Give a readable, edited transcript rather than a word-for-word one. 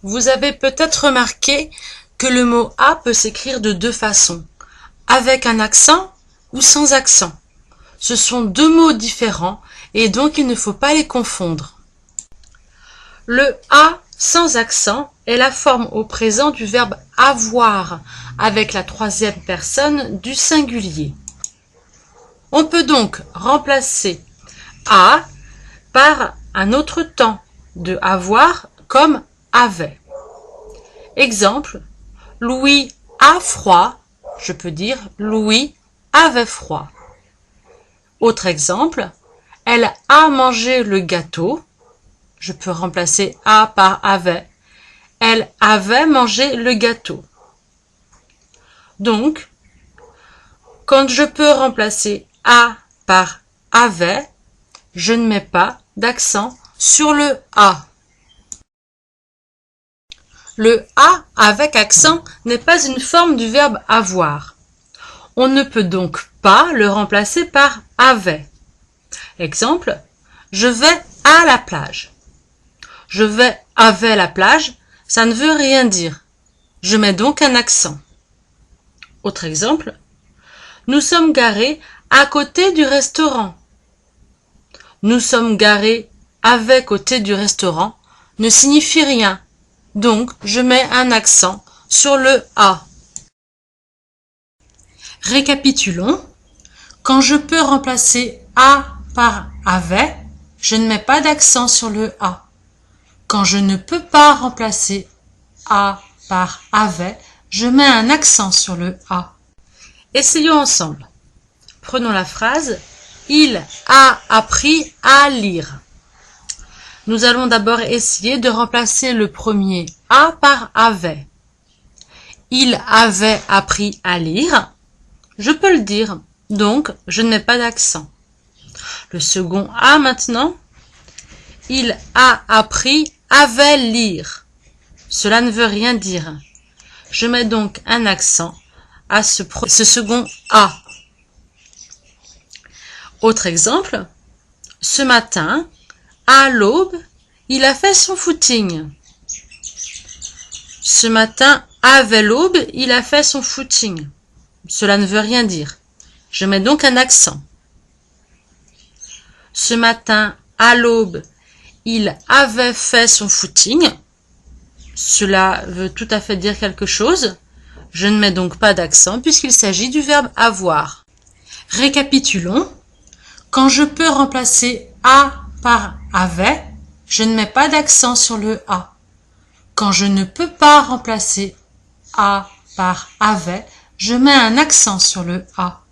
Vous avez peut-être remarqué que le mot « a » peut s'écrire de deux façons, avec un accent ou sans accent. Ce sont deux mots différents et donc il ne faut pas les confondre. Le « a » sans accent est la forme au présent du verbe « avoir » avec la troisième personne du singulier. On peut donc remplacer « a » par un autre temps de « avoir » comme « avait ». Exemple, Louis a froid, je peux dire Louis avait froid. Autre exemple, elle a mangé le gâteau, je peux remplacer a par avait. Elle avait mangé le gâteau. Donc, quand je peux remplacer a par avait, je ne mets pas d'accent sur le a. Le a avec accent n'est pas une forme du verbe avoir. On ne peut donc pas le remplacer par avait. Exemple, je vais à la plage. Je vais avec la plage, ça ne veut rien dire. Je mets donc un accent. Autre exemple, nous sommes garés à côté du restaurant. Nous sommes garés avec côté du restaurant ne signifie rien. Donc, je mets un accent sur le a. Récapitulons. Quand je peux remplacer a par avait, je ne mets pas d'accent sur le a. Quand je ne peux pas remplacer a par avait, je mets un accent sur le a. Essayons ensemble. Prenons la phrase « Il a appris à lire ». Nous allons d'abord essayer de remplacer le premier « a » par « avait ». Il avait appris à lire. Je peux le dire, donc je ne mets pas d'accent. Le second « a » maintenant. Il a appris avait lire. Cela ne veut rien dire. Je mets donc un accent à ce second « a ». Autre exemple. Ce matin, à l'aube, il a fait son footing. Ce matin, avec l'aube, il a fait son footing. Cela ne veut rien dire. Je mets donc un accent. Ce matin, à l'aube, il avait fait son footing. Cela veut tout à fait dire quelque chose. Je ne mets donc pas d'accent puisqu'il s'agit du verbe avoir. Récapitulons. Quand je peux remplacer a par avait, je ne mets pas d'accent sur le a. Quand je ne peux pas remplacer a par avait, je mets un accent sur le a.